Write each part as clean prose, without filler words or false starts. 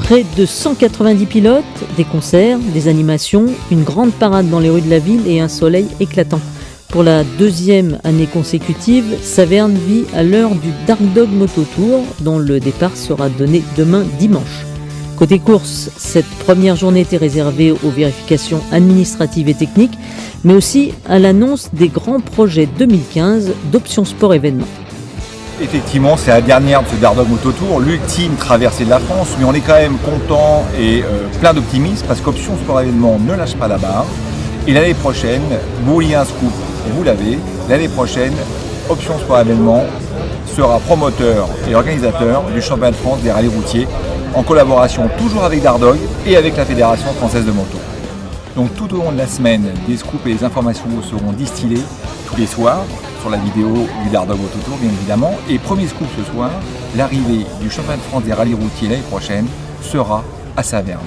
Près de 190 pilotes, des concerts, des animations, une grande parade dans les rues de la ville et un soleil éclatant. Pour la deuxième année consécutive, Saverne vit à l'heure du Dark Dog Moto Tour, dont le départ sera donné demain dimanche. Côté course, cette première journée était réservée aux vérifications administratives et techniques, mais aussi à l'annonce des grands projets 2015 d'Option Sport Événements. Effectivement, c'est la dernière de ce Dark Dog Moto Tour, l'ultime traversée de la France, mais on est quand même content et plein d'optimisme parce qu'Option Sport Événements ne lâche pas la barre. Et l'année prochaine, vous vouliez un scoop, vous l'avez, l'année prochaine, Option Sport Événements sera promoteur et organisateur du championnat de France des rallyes routiers en collaboration toujours avec Dark Dog et avec la Fédération Française de Moto. Donc tout au long de la semaine, des scoops et des informations seront distillés tous les soirs sur la vidéo du Dark Dog Moto Tour bien évidemment. Et premier scoop ce soir, l'arrivée du championnat de France des rallyes routiers l'année prochaine sera à Saverne.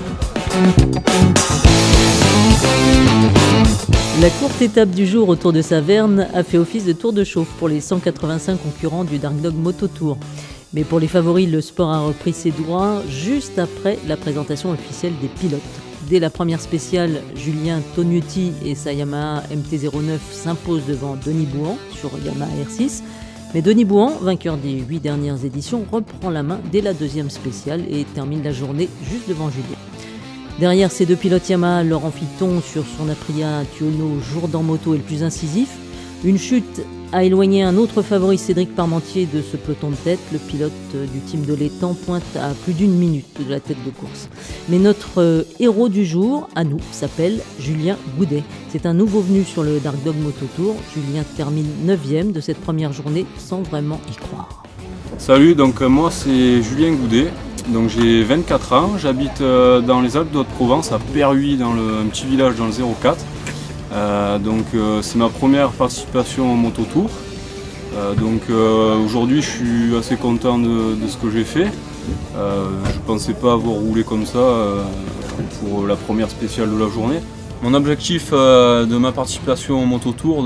La courte étape du jour autour de Saverne a fait office de tour de chauffe pour les 185 concurrents du Dark Dog Moto Tour. Mais pour les favoris, le sport a repris ses droits juste après la présentation officielle des pilotes. Dès la première spéciale, Julien Tognetti et sa Yamaha MT-09 s'imposent devant Denis Bouhan sur Yamaha R6. Mais Denis Bouhan, vainqueur des 8 dernières éditions, reprend la main dès la deuxième spéciale et termine la journée juste devant Julien. Derrière ces deux pilotes Yamaha, Laurent Fitton sur son Aprilia Tuono Jourdan Moto est le plus incisif. Une chute a éloigné un autre favori, Cédric Parmentier, de ce peloton de tête. Le pilote du team de l'étang pointe à plus d'1 minute de la tête de course. Mais notre héros du jour, à nous, s'appelle Julien Goudet. C'est un nouveau venu sur le Dark Dog Moto Tour. Julien termine 9e de cette première journée sans vraiment y croire. Salut, donc moi c'est Julien Goudet. Donc j'ai 24 ans, j'habite dans les Alpes de Haute-Provence, à Perhuis, dans un petit village dans le 04. C'est ma première participation au Moto Tour. Aujourd'hui je suis assez content de ce que j'ai fait. Je ne pensais pas avoir roulé comme ça pour la première spéciale de la journée. Mon objectif de ma participation au Moto Tour,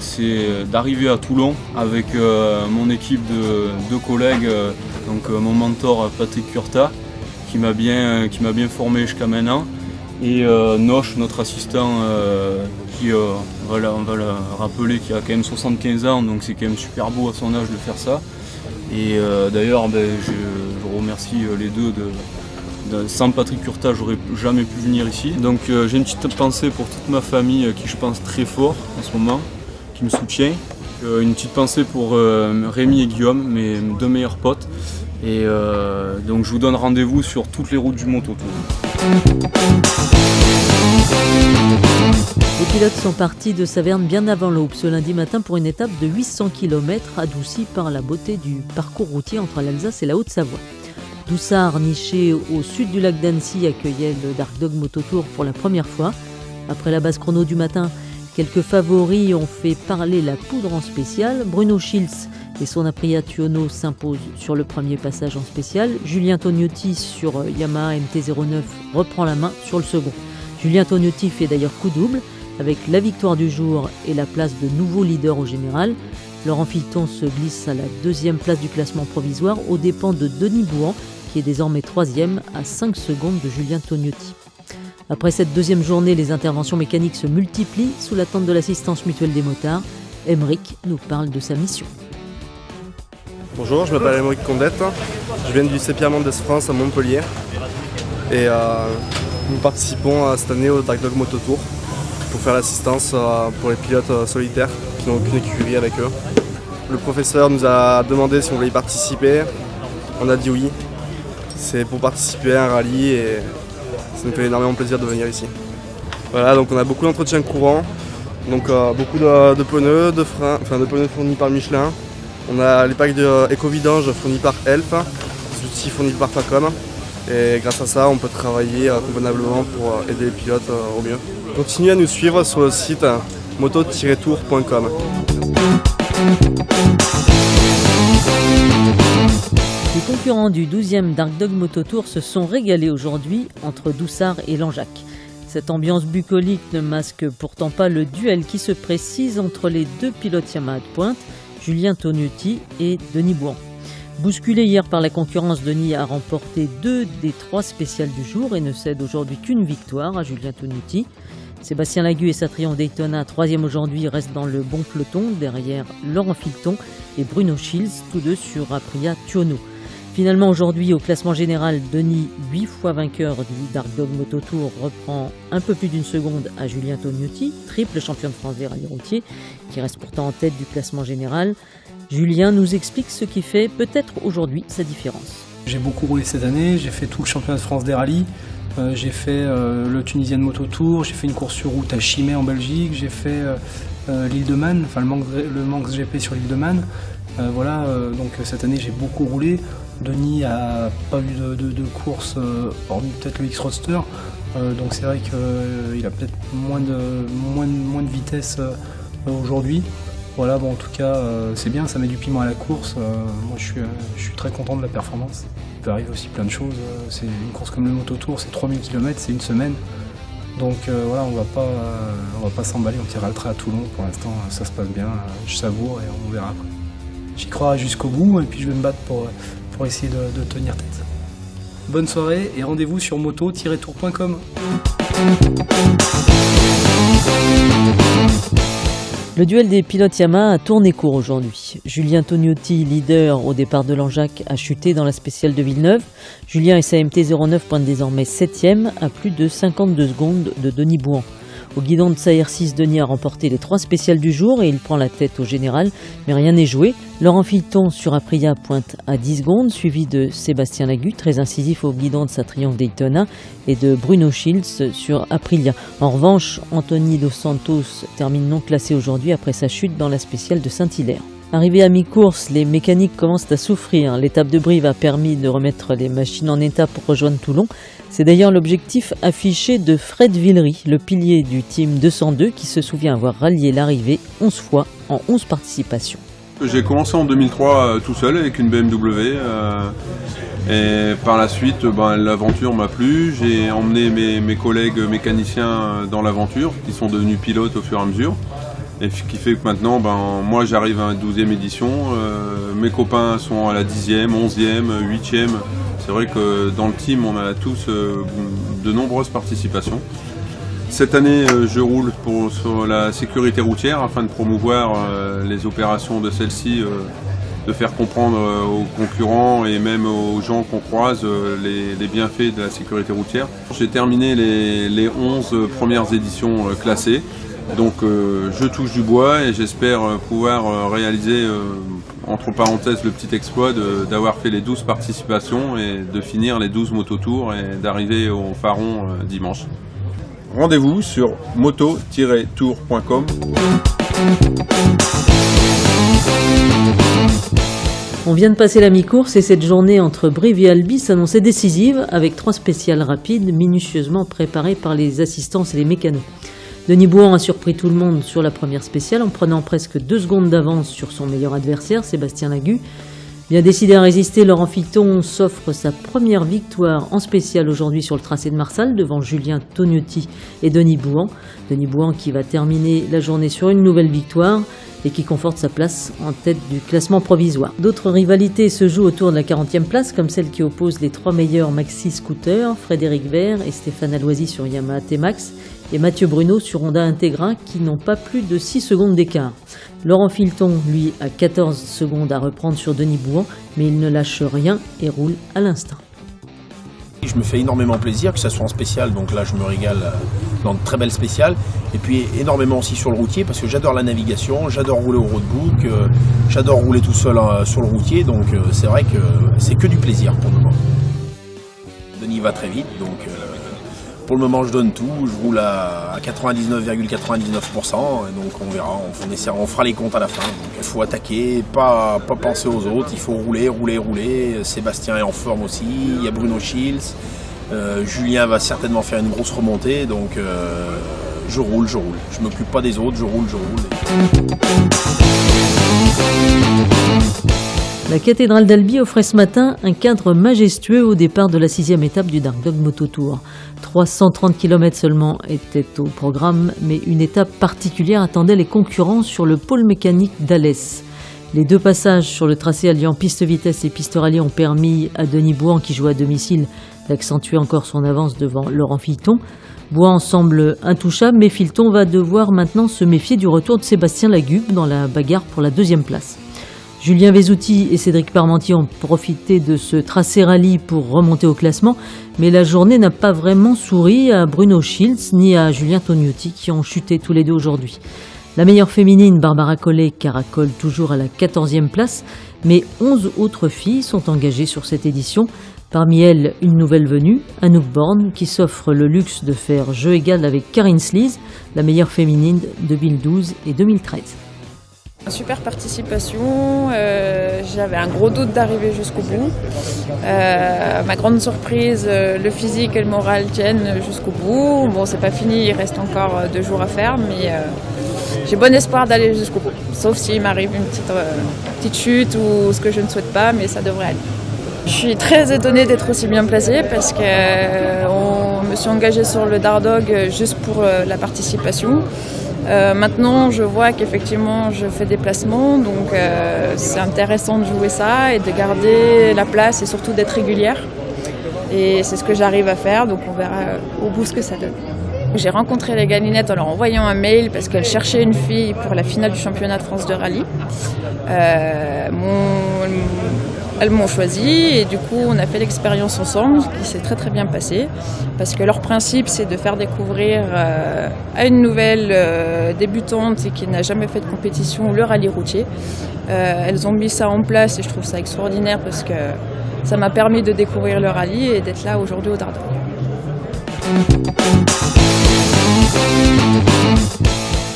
c'est d'arriver à Toulon avec mon équipe de deux collègues, mon mentor Patrick Curta, qui m'a bien formé jusqu'à maintenant, et Noche, notre assistant, on va le rappeler, qui a quand même 75 ans, donc c'est quand même super beau à son âge de faire ça. Et d'ailleurs, je remercie les deux. Sans Patrick Curta, j'aurais jamais pu venir ici. Donc j'ai une petite pensée pour toute ma famille qui je pense très fort en ce moment, qui me soutient. Une petite pensée pour Rémi et Guillaume, mes deux meilleurs potes. Et donc je vous donne rendez-vous sur toutes les routes du Moto Tour. Les pilotes sont partis de Saverne bien avant l'aube ce lundi matin pour une étape de 800 km adoucie par la beauté du parcours routier entre l'Alsace et la Haute-Savoie. Doussard, niché au sud du lac d'Annecy, accueillait le Dark Dog Moto Tour pour la première fois. Après la basse chrono du matin, quelques favoris ont fait parler la poudre en spécial. Bruno Schiltz et son Aprilia Tuono s'imposent sur le premier passage en spécial. Julien Tognetti sur Yamaha MT-09 reprend la main sur le second. Julien Tognetti fait d'ailleurs coup double avec la victoire du jour et la place de nouveau leader au général. Laurent Fitton se glisse à la deuxième place du classement provisoire aux dépens de Denis Bouhan, qui est désormais 3e à 5 secondes de Julien Tognetti. Après cette deuxième journée, les interventions mécaniques se multiplient sous l'attente de l'assistance mutuelle des motards. Émeric nous parle de sa mission. Bonjour, je m'appelle Émeric Condette, je viens du CPA Mendes France à Montpellier et nous participons cette année au Dark Dog Moto Tour pour faire l'assistance pour les pilotes solitaires qui n'ont aucune écurie avec eux. Le professeur nous a demandé si on voulait y participer, on a dit oui. C'est pour participer à un rallye et ça nous fait énormément plaisir de venir ici. Voilà, donc on a beaucoup d'entretiens courants, donc beaucoup de pneus, de freins, de pneus fournis par Michelin. On a les packs de éco-vidange fournis par Elf, des outils fournis par Facom. Et grâce à ça, on peut travailler convenablement pour aider les pilotes au mieux. Continuez à nous suivre sur le site moto-tour.com. concurrents du 12e Dark Dog Moto Tour se sont régalés aujourd'hui entre Doussard et Langeac. Cette ambiance bucolique ne masque pourtant pas le duel qui se précise entre les deux pilotes Yamaha de pointe, Julien Tognetti et Denis Bouan. Bousculé hier par la concurrence, Denis a remporté 2 des 3 spéciales du jour et ne cède aujourd'hui qu'une victoire à Julien Tognetti. Sébastien Lagu et Satrion Daytona, 3e aujourd'hui, restent dans le bon peloton, derrière Laurent Filton et Bruno Shields, tous deux sur Aprilia Tuono. Finalement, aujourd'hui, au classement général, Denis, 8 fois vainqueur du Dark Dog Moto Tour, reprend un peu plus d'une seconde à Julien Tognetti, triple champion de France des rallyes routiers, qui reste pourtant en tête du classement général. Julien nous explique ce qui fait peut-être aujourd'hui sa différence. J'ai beaucoup roulé cette année, j'ai fait tout le championnat de France des rallyes, j'ai fait le Tunisien Moto Tour, j'ai fait une course sur route à Chimay en Belgique, j'ai fait l'île de Man, enfin le Manx GP sur l'île de Man. Donc cette année j'ai beaucoup roulé. Denis a pas eu de course, hormis peut-être le X-Roadster, donc c'est vrai qu'il a peut-être moins de vitesse aujourd'hui. Voilà, bon, en tout cas c'est bien, ça met du piment à la course. Moi je suis très content de la performance. Il peut arriver aussi plein de choses. C'est une course comme le Moto Tour, c'est 3000 km, c'est une semaine. Donc voilà, on va pas s'emballer, on tirera le trait à Toulon. Pour l'instant ça se passe bien, je savoure et on verra après. J'y crois jusqu'au bout et puis je vais me battre pour essayer de tenir tête. Bonne soirée et rendez-vous sur moto-tour.com. Le duel des pilotes Yamaha a tourné court aujourd'hui. Julien Tognetti, leader au départ de Langeac, a chuté dans la spéciale de Villeneuve. Julien SAMT 09 pointe désormais 7e à plus de 52 secondes de Denis Bouan. Au guidon de sa R6, Denis a remporté les 3 spéciales du jour et il prend la tête au général, mais rien n'est joué. Laurent Filton sur Aprilia pointe à 10 secondes, suivi de Sébastien Lagu, très incisif au guidon de sa Triumph Daytona, et de Bruno Shields sur Aprilia. En revanche, Anthony Dos Santos termine non classé aujourd'hui après sa chute dans la spéciale de Saint-Hilaire. Arrivé à mi-course, les mécaniques commencent à souffrir. L'étape de Brive a permis de remettre les machines en état pour rejoindre Toulon. C'est d'ailleurs l'objectif affiché de Fred Villery, le pilier du team 202, qui se souvient avoir rallié l'arrivée 11 fois en 11 participations. J'ai commencé en 2003 tout seul avec une BMW et par la suite l'aventure m'a plu. J'ai emmené mes collègues mécaniciens dans l'aventure qui sont devenus pilotes au fur et à mesure. Et ce qui fait que maintenant, moi j'arrive à la 12e édition, mes copains sont à la 10e, 11e, 8e. C'est vrai que dans le team, on a tous de nombreuses participations. Cette année, je roule sur la sécurité routière afin de promouvoir les opérations de celle-ci, de faire comprendre aux concurrents et même aux gens qu'on croise les bienfaits de la sécurité routière. J'ai terminé les 11 premières éditions classées. Donc je touche du bois et j'espère pouvoir réaliser, entre parenthèses, le petit exploit d'avoir fait les 12 participations et de finir les 12 mototours et d'arriver au Faron dimanche. Rendez-vous sur moto-tour.com. On vient de passer la mi-course et cette journée entre Brive et Albi s'annonçait décisive avec 3 spéciales rapides minutieusement préparées par les assistances et les mécanos. Denis Bouan a surpris tout le monde sur la première spéciale en prenant presque 2 secondes d'avance sur son meilleur adversaire, Sébastien Lagu. Bien décidé à résister, Laurent Filton s'offre sa première victoire en spéciale aujourd'hui sur le tracé de Marsal devant Julien Tognetti et Denis Bouan. Denis Bouan qui va terminer la journée sur une nouvelle victoire et qui conforte sa place en tête du classement provisoire. D'autres rivalités se jouent autour de la 40e place, comme celle qui oppose les 3 meilleurs maxi scooters, Frédéric Vert et Stéphane Aloisi sur Yamaha T-Max, et Mathieu Bruno sur Honda Integra, qui n'ont pas plus de 6 secondes d'écart. Laurent Filton, lui, a 14 secondes à reprendre sur Denis Bouan, mais il ne lâche rien et roule à l'instinct. Je me fais énormément plaisir, que ce soit en spécial, donc là je me régale dans de très belles spéciales, et puis énormément aussi sur le routier, parce que j'adore la navigation, j'adore rouler au roadbook, j'adore rouler tout seul sur le routier, donc c'est vrai que c'est que du plaisir pour le moment. Denis va très vite, donc pour le moment je donne tout, je roule à 99,99%, et donc on verra, on fera les comptes à la fin. Donc il faut attaquer, pas penser aux autres, il faut rouler. Sébastien est en forme aussi, il y a Bruno Shields, Julien va certainement faire une grosse remontée, donc je roule. Je m'occupe pas des autres, je roule. La cathédrale d'Albi offrait ce matin un cadre majestueux au départ de la 6e étape du Dark Dog Moto Tour. 330 km seulement étaient au programme, mais une étape particulière attendait les concurrents sur le pôle mécanique d'Alès. Les 2 passages sur le tracé alliant piste vitesse et piste rallye ont permis à Denis Bouan, qui joue à domicile, d'accentuer encore son avance devant Laurent Filton. Bouan semble intouchable, mais Filton va devoir maintenant se méfier du retour de Sébastien Lagube dans la bagarre pour la 2e place. Julien Vesouti et Cédric Parmentier ont profité de ce tracé rallye pour remonter au classement, mais la journée n'a pas vraiment souri à Bruno Schiltz ni à Julien Tognotti qui ont chuté tous les deux aujourd'hui. La meilleure féminine, Barbara Collet, caracole toujours à la 14e place, mais 11 autres filles sont engagées sur cette édition. Parmi elles, une nouvelle venue, Anouk Born, qui s'offre le luxe de faire jeu égal avec Karine Slees, la meilleure féminine 2012 et 2013. Super participation, j'avais un gros doute d'arriver jusqu'au bout. Ma grande surprise, le physique et le moral tiennent jusqu'au bout. Bon, c'est pas fini, il reste encore 2 jours à faire, mais j'ai bon espoir d'aller jusqu'au bout. Sauf s'il m'arrive une petite chute ou ce que je ne souhaite pas, mais ça devrait aller. Je suis très étonnée d'être aussi bien placée parce que me suis engagée sur le Dark Dog juste pour la participation. Maintenant, je vois qu'effectivement, je fais des placements, donc c'est intéressant de jouer ça et de garder la place et surtout d'être régulière. Et c'est ce que j'arrive à faire, donc on verra au bout ce que ça donne. J'ai rencontré les Galinettes en leur envoyant un mail parce qu'elles cherchaient une fille pour la finale du championnat de France de rallye. Elles m'ont choisi et du coup on a fait l'expérience ensemble qui s'est très très bien passée parce que leur principe c'est de faire découvrir à une nouvelle débutante et qui n'a jamais fait de compétition le rallye routier. Elles ont mis ça en place et je trouve ça extraordinaire parce que ça m'a permis de découvrir le rallye et d'être là aujourd'hui au Dark Dog.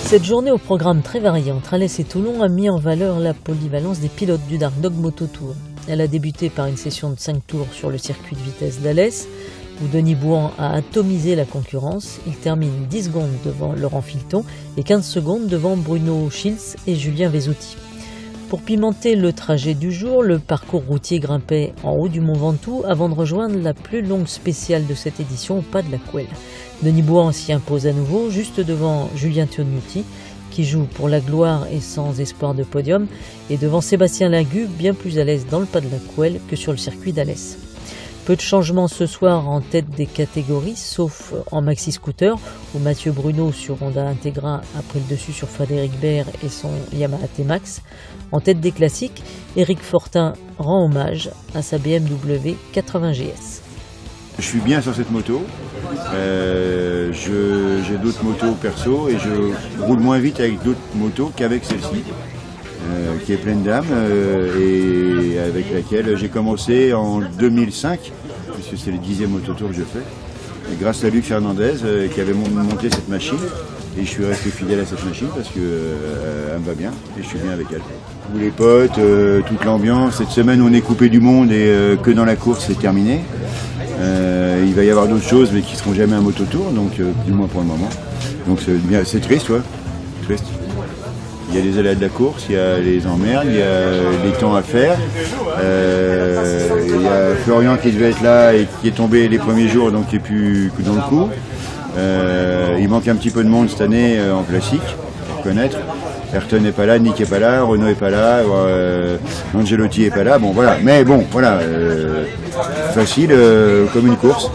Cette journée au programme très varié entre Alès et Toulon a mis en valeur la polyvalence des pilotes du Dark Dog Moto Tour. Elle a débuté par une session de 5 tours sur le circuit de vitesse d'Alès, où Denis Bouan a atomisé la concurrence. Il termine 10 secondes devant Laurent Filton et 15 secondes devant Bruno Schiltz et Julien Vesouti. Pour pimenter le trajet du jour, le parcours routier grimpait en haut du Mont Ventoux avant de rejoindre la plus longue spéciale de cette édition au pas de la Couelle. Denis Bouan s'y impose à nouveau, juste devant Julien Tognotti, qui joue pour la gloire et sans espoir de podium, et devant Sébastien Lagube, bien plus à l'aise dans le pas de la Couelle que sur le circuit d'Alès. Peu de changements ce soir en tête des catégories, sauf en maxi-scooter, où Mathieu Bruno sur Honda Integra a pris le dessus sur Frédéric Baird et son Yamaha T-Max. En tête des classiques, Éric Fortin rend hommage à sa BMW 80 GS. Je suis bien sur cette moto, j'ai d'autres motos perso et je roule moins vite avec d'autres motos qu'avec celle-ci, qui est pleine d'âme et avec laquelle j'ai commencé en 2005, puisque c'est le 10e mototour que je fais, et grâce à Luc Fernandez qui avait monté cette machine, et je suis resté fidèle à cette machine parce qu'elle me va bien et je suis bien avec elle. Tous les potes, toute l'ambiance, cette semaine on est coupé du monde et que dans la course c'est terminé. Il va y avoir d'autres choses mais qui ne seront jamais un mototour, donc du moins pour le moment. Donc c'est triste, ouais. Triste. Il y a les aléas de la course, il y a les emmerdes, il y a les temps à faire. Il y a Florian qui devait être là et qui est tombé les premiers jours, donc qui n'est plus que dans le coup. Il manque un petit peu de monde cette année en classique, pour connaître. Ayrton n'est pas là, Nick n'est pas là, Renaud n'est pas là, Angelotti n'est pas là, bon voilà. Mais bon, voilà, facile comme une course.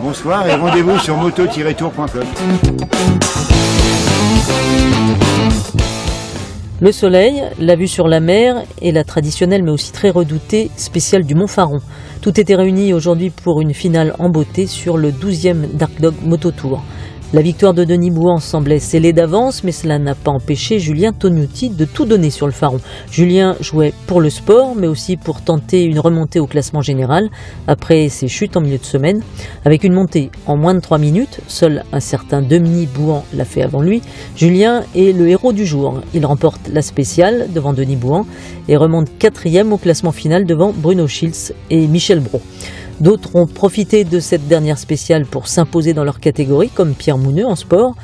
Bonsoir et rendez-vous sur moto-tour.com. Le soleil, la vue sur la mer et la traditionnelle mais aussi très redoutée spéciale du Mont Faron. Tout était réuni aujourd'hui pour une finale en beauté sur le 12e Dark Dog Moto Tour. La victoire de Denis Bouan semblait scellée d'avance, mais cela n'a pas empêché Julien Tognotti de tout donner sur le Faron. Julien jouait pour le sport, mais aussi pour tenter une remontée au classement général, après ses chutes en milieu de semaine. Avec une montée en moins de 3 minutes, seul un certain Denis Bouan l'a fait avant lui, Julien est le héros du jour. Il remporte la spéciale devant Denis Bouan et remonte 4e au classement final devant Bruno Schiltz et Michel Brault. D'autres ont profité de cette dernière spéciale pour s'imposer dans leur catégorie, comme Pierre Mouneux en sport.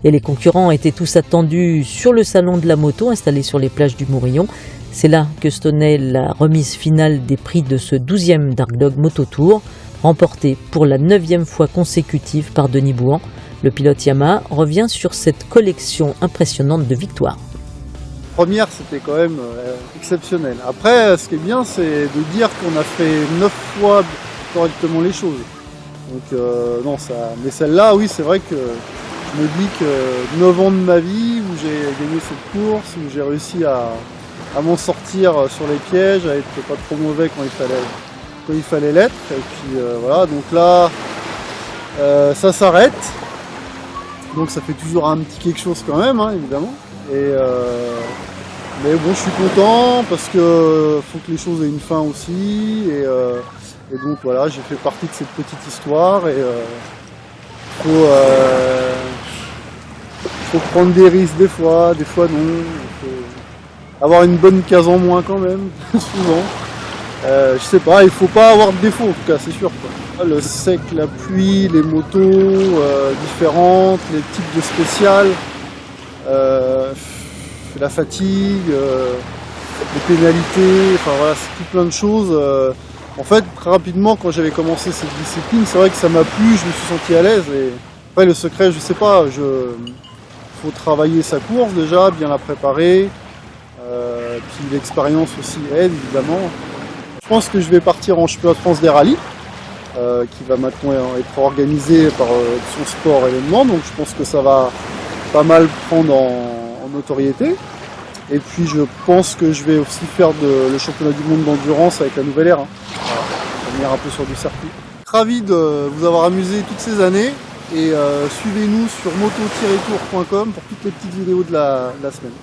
Et les concurrents étaient tous attendus sur le salon de la moto installé sur les plages du Mourillon. C'est là que se tenait la remise finale des prix de ce 12e Dark Dog Moto Tour, remporté pour la 9e fois consécutive par Denis Bouhan. Le pilote Yamaha revient sur cette collection impressionnante de victoires. Première, c'était quand même exceptionnel. Après, ce qui est bien, c'est de dire qu'on a fait 9 fois correctement les choses. Donc non, ça. Mais celle-là, oui, c'est vrai que je me dis que 9 ans de ma vie où j'ai gagné cette course, où j'ai réussi à m'en sortir sur les pièges, à être pas trop mauvais quand il fallait l'être. Et puis voilà, donc là, ça s'arrête. Donc ça fait toujours un petit quelque chose quand même, hein, évidemment. Mais bon, je suis content parce que faut que les choses aient une fin aussi. Et donc voilà, j'ai fait partie de cette petite histoire. Et faut prendre des risques des fois non. Il faut avoir une bonne case en moins quand même, souvent. Je sais pas, il faut pas avoir de défaut en tout cas, c'est sûr, quoi. Le sec, la pluie, les motos différentes, les types de spéciales, la fatigue, les pénalités, enfin voilà, c'est tout plein de choses. En fait, très rapidement, quand j'avais commencé cette discipline, c'est vrai que ça m'a plu, je me suis senti à l'aise. Et après, le secret, je sais pas, faut travailler sa course déjà, bien la préparer. Puis l'expérience aussi aide, évidemment. Je pense que je vais partir en championnat de France des rallyes, qui va maintenant être organisé par son sport événement. Donc je pense que ça va pas mal prendre en notoriété. Et puis je pense que je vais aussi faire le championnat du monde d'endurance avec la nouvelle ère. Venir un peu sur du circuit. Ravi de vous avoir amusé toutes ces années et suivez-nous sur moto-tour.com pour toutes les petites vidéos de la semaine.